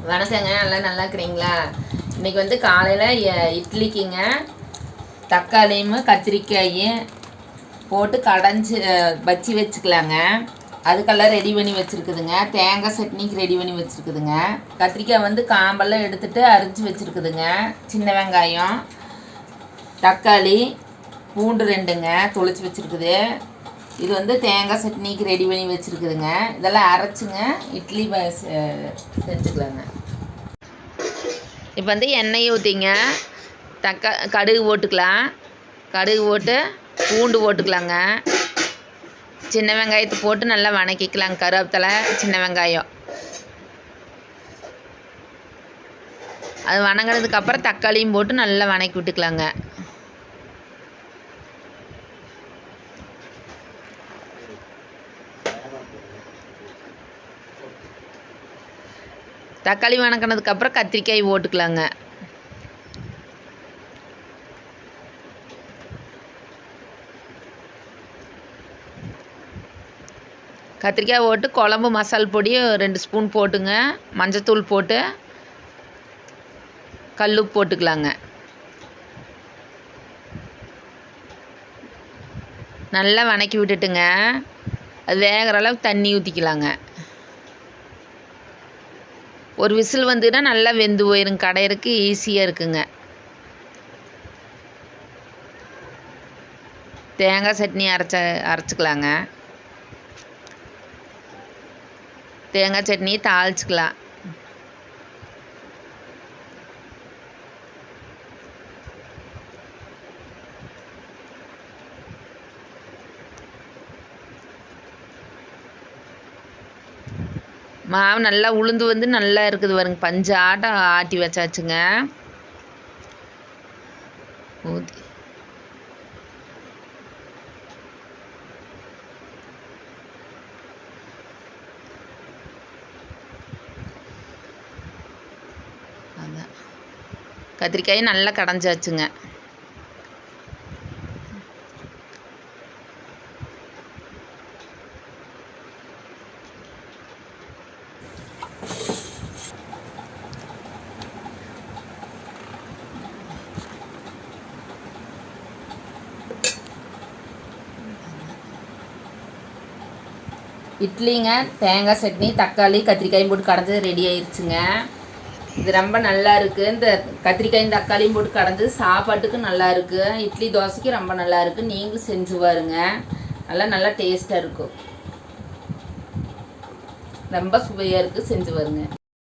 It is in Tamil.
வணக்கங்க. நல்லா இருக்கிறீங்களா? இன்றைக்கி வந்து காலையில் இட்லிக்குங்க தக்காளியும் கத்திரிக்காயும் போட்டு கடைஞ்சி வச்சு வச்சுக்கலாங்க. அதுக்கெல்லாம் ரெடி பண்ணி வச்சுருக்குதுங்க. தேங்காய் சட்னிக்கு ரெடி பண்ணி வச்சுருக்குதுங்க. கத்திரிக்காய் வந்து காம்பெல்லாம் எடுத்துகிட்டு அரிஞ்சு வச்சுருக்குதுங்க. சின்ன வெங்காயம், தக்காளி, பூண்டு 2ங்க தொளிச்சு வச்சுருக்குது. இது வந்து தேங்காய் சட்னிக்கு ரெடி பண்ணி வச்சுருக்குதுங்க. இதெல்லாம் அரைச்சிங்க இட்லி செஞ்சுக்கலாங்க. இப்போ வந்து எண்ணெய் ஊற்றிங்க கடுகு போட்டுக்கலாம். கடுகு போட்டு பூண்டு போட்டுக்கலாங்க. சின்ன வெங்காயத்தை போட்டு நல்லா வணக்கிக்கலாங்க. கருவேப்பிலை, சின்ன வெங்காயம் அது வணங்கினதுக்கப்புறம் தக்காளியும் போட்டு நல்லா வணக்கி விட்டுக்கலாங்க. தக்காளி வணக்கினதுக்கப்புறம் கத்திரிக்காய் போட்டுக்கலாங்க. கத்திரிக்காய் போட்டு குழம்பு மசால் பொடி 2 ஸ்பூன் போட்டுங்க. மஞ்சத்தூள் போட்டு கல்லுப்பு போட்டுக்கலாங்க. நல்லா வணக்கி விட்டுட்டுங்க அது வேகிற அளவுக்கு தண்ணி ஊற்றிக்கலாங்க. ஒரு விசில் வந்துன்னா நல்லா வெந்து போயிருங்க. கடையிறக்கு ஈஸியாக இருக்குங்க. தேங்காய் சட்னி அரைச்சிக்கலாங்க. தேங்காய் சட்னி தாளிச்சிக்கலாம். மாவு நல்லா உளுந்து வந்து நல்லா இருக்குது பாருங்க. பஞ்சு ஆட்டம் ஆட்டி வச்சாச்சுங்க. ஊற்றி அதான் கத்திரிக்காய் நல்லா கடைஞ்சாச்சுங்க. இட்லிங்க தேங்காய் சட்னி தக்காளி கத்திரிக்காயும் போட்டு கடைஞ்சது ரெடி ஆயிடுச்சுங்க. இது ரொம்ப நல்லா இருக்குது. இந்த கத்திரிக்காயும் தக்காளியும் போட்டு கடைஞ்சது சாப்பாட்டுக்கு நல்லா இருக்குது. இட்லி தோசைக்கு ரொம்ப நல்லா இருக்குது. நீங்களும் செஞ்சு பாருங்க. நல்லா டேஸ்ட்டாக இருக்கும். ரொம்ப சுவையாக இருக்குது. செஞ்சு பாருங்க.